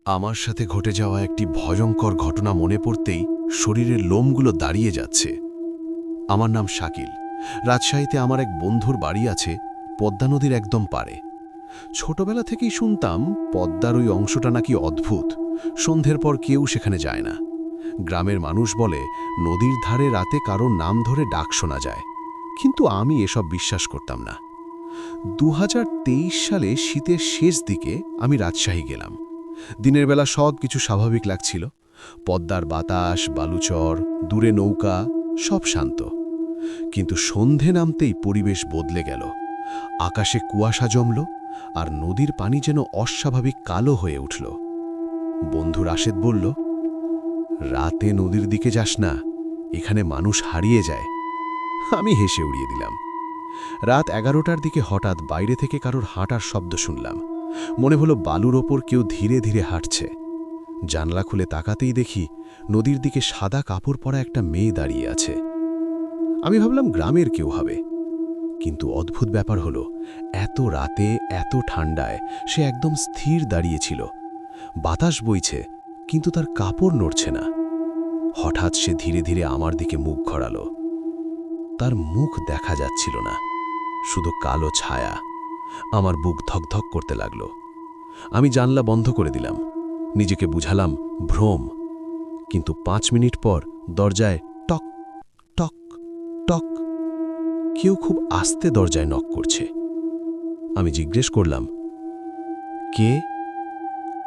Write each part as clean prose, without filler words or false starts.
আমার সাথে ঘটে যাওয়া একটি ভয়ঙ্কর ঘটনা মনে পড়তেই শরীরের লোমগুলো দাঁড়িয়ে যাচ্ছে। আমার নাম শাকিল। রাজশাহীতে আমার এক বন্ধুর বাড়ি আছে পদ্মা নদীর একদম পারে। ছোটবেলা থেকেই শুনতাম পদ্মার ওই অংশটা নাকি অদ্ভুত, সন্ধ্যের পর কেউ সেখানে যায় না। গ্রামের মানুষ বলে নদীর ধারে রাতে কারোর নাম ধরে ডাক শোনা যায়, কিন্তু আমি এসব বিশ্বাস করতাম না। 2023 সালে শীতের শেষ দিকে আমি রাজশাহী গেলাম। দিনের বেলা সব কিছু স্বাভাবিক লাগছিল, পদ্মার বাতাস, বালুচর, দূরে নৌকা, সব শান্ত। কিন্তু সন্ধে নামতেই পরিবেশ বদলে গেল। আকাশে কুয়াশা জমল, আর নদীর পানি যেন অস্বাভাবিক কালো হয়ে উঠল। বন্ধু রাশেদ বলল, রাতে নদীর দিকে যাস না, এখানে মানুষ হারিয়ে যায়। আমি হেসে উড়িয়ে দিলাম। রাত 11টার দিকে হঠাৎ বাইরে থেকে কারোর হাঁটার শব্দ শুনলাম। মনে হলো বালুর ওপর কেউ ধীরে ধীরে হাঁটছে। জানলা খুলে তাকাতেই দেখি নদীর দিকে সাদা কাপড় পরা একটা মেয়ে দাঁড়িয়ে আছে। আমি ভাবলাম গ্রামের কেউ হবে, কিন্তু অদ্ভুত ব্যাপার হলো এত রাতে এত ঠান্ডায় সে একদম স্থির দাঁড়িয়েছিল। বাতাস বইছে, কিন্তু তার কাপড় নড়ছে না। হঠাৎ সে ধীরে ধীরে আমার দিকে মুখ ঘোরালো। তার মুখ দেখা যাচ্ছিল না, শুধু কালো ছায়া। আমার বুক ধকধক করতে লাগলো। আমি জানলা বন্ধ করে দিলাম, নিজেকে বুঝালাম ভ্রম। কিন্তু 5 মিনিট পর দরজায় টক টক টক। কেউ খুব আস্তে দরজায় নক করছে। আমি জিজ্ঞেস করলাম, কে?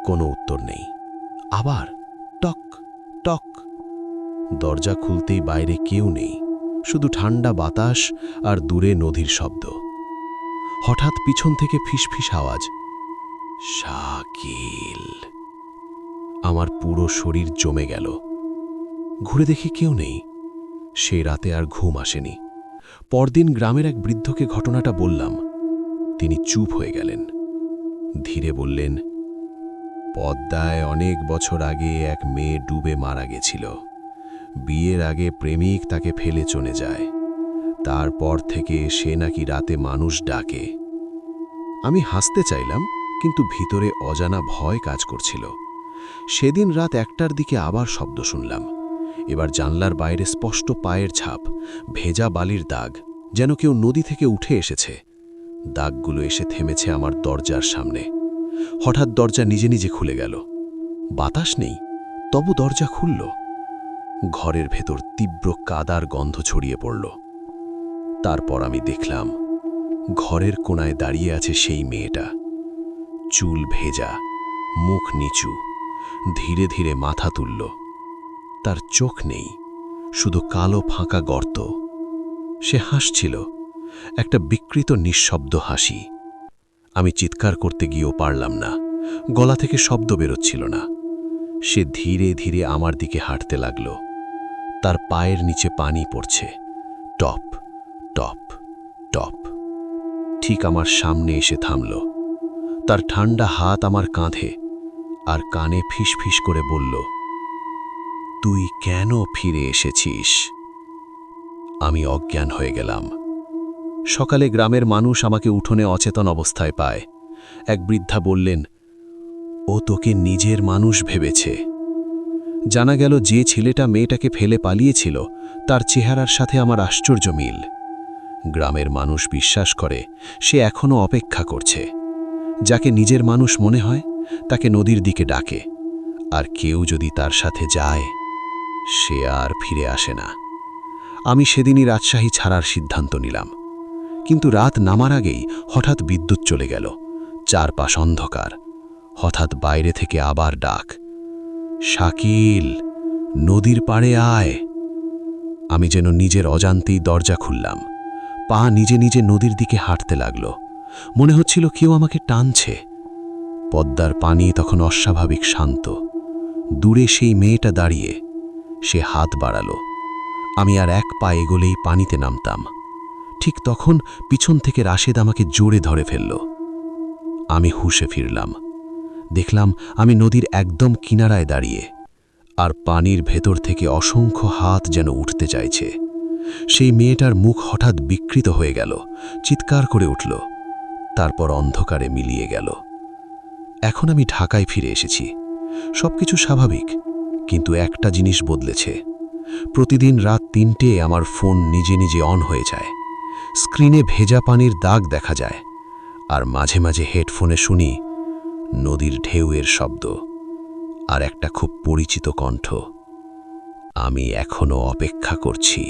কোনো উত্তর নেই। আবার টক টক। দরজা খুলতেই বাইরে কেউ নেই, শুধু ঠান্ডা বাতাস আর দূরে নদীর শব্দ। হঠাৎ পিছন থেকে ফিসফিস আওয়াজ, শাকিল। আমার পুরো শরীর জমে গেল। ঘুরে দেখি কেউ নেই। সেই রাতে আর ঘুম আসেনি। পরদিন গ্রামের এক বৃদ্ধকে ঘটনাটা বললাম। তিনি চুপ হয়ে গেলেন। ধীরে বললেন, পদ্মায় অনেক বছর আগে এক মেয়ে ডুবে মারা গেছিল। বিয়ের আগে প্রেমিক তাকে ফেলে চলে যায়। তারপর থেকে সে নাকি রাতে মানুষ ডাকে। আমি হাসতে চাইলাম, কিন্তু ভিতরে অজানা ভয় কাজ করছিল। সেদিন রাত 1টার দিকে আবার শব্দ শুনলাম। এবার জানলার বাইরে স্পষ্ট পায়ের ছাপ, ভেজা বালির দাগ, যেন কেউ নদী থেকে উঠে এসেছে। দাগগুলো এসে থেমেছে আমার দরজার সামনে। হঠাৎ দরজা নিজে নিজে খুলে গেল। বাতাস নেই, তবু দরজা খুলল। ঘরের ভেতর তীব্র কাদার গন্ধ ছড়িয়ে পড়ল। তারপর আমি দেখলাম ঘরের কোণায় দাঁড়িয়ে আছে সেই মেয়েটা। চুল ভেজা, মুখ নিচু, ধীরে ধীরে মাথা তুলল। তার চোখ নেই, শুধু কালো ফাঁকা গর্ত। সে হাসছিল, একটা বিকৃত নিঃশব্দ হাসি। আমি চিৎকার করতে গিয়েও পারলাম না, গলা থেকে শব্দ বেরোচ্ছিল না। সে ধীরে ধীরে আমার দিকে হাঁটতে লাগল। তার পায়ের নিচে পানি পড়ছে, টপ টপ টপ। ঠিক আমার সামনে এসে থামল। তার ঠান্ডা হাত আমার কাঁধে, আর কানে ফিসফিস করে বলল, তুই কেন ফিরে এসেছিস? আমি অজ্ঞান হয়ে গেলাম। সকালে গ্রামের মানুষ আমাকে উঠোনে অচেতন অবস্থায় পায়। এক বৃদ্ধা বললেন, ও তোকে নিজের মানুষ ভেবেছে। জানা গেল যে ছেলেটা মেয়েটাকে ফেলে পালিয়েছিল, তার চেহারার সাথে আমার আশ্চর্য মিল। গ্রামের মানুষ বিশ্বাস করে সে এখনো অপেক্ষা করছে। যাকে নিজের মানুষ মনে হয় তাকে নদীর দিকে ডাকে, আর কেউ যদি তার সাথে যায়, সে আর ফিরে আসে না। আমি সেদিনই রাজশাহী ছাড়ার সিদ্ধান্ত নিলাম। কিন্তু রাত নামার আগেই হঠাৎ বিদ্যুৎ চলে গেল। চারপাশ অন্ধকার। হঠাৎ বাইরে থেকে আবার ডাক, শাকিল, নদীর পাড়ে আয়। আমি যেন নিজের অজান্তেই দরজা খুললাম। পা নিজে নিজে নদীর দিকে হাঁটতে লাগল। মনে হচ্ছিল কেউ আমাকে টানছে। পদ্মার পানি তখন অস্বাভাবিক শান্ত। দূরে সেই মেয়েটা দাঁড়িয়ে। সে হাত বাড়ালো। আমি আর এক পা এগোলেই পানিতে নামতাম। ঠিক তখন পিছন থেকে রাশেদ আমাকে জোরে ধরে ফেলল। আমি হুঁশে ফিরলাম। দেখলাম আমি নদীর একদম কিনারায় দাঁড়িয়ে, আর পানির ভেতর থেকে অসংখ্য হাত যেন উঠতে চাইছে। সেই মেয়েটার মুখ হঠাৎ বিকৃত হয়ে গেল, চিৎকার করে উঠল, তারপর অন্ধকারে মিলিয়ে গেল। এখন আমি ঢাকায় ফিরে এসেছি। সবকিছু স্বাভাবিক, কিন্তু একটা জিনিস বদলেছে। প্রতিদিন রাত ৩টে আমার ফোন নিজে নিজে অন হয়ে যায়। স্ক্রিনে ভেজা পানির দাগ দেখা যায়, আর মাঝে মাঝে হেডফোনে শুনি নদীর ঢেউয়ের শব্দ আর একটা খুব পরিচিত কণ্ঠ, আমি এখনো অপেক্ষা করছি।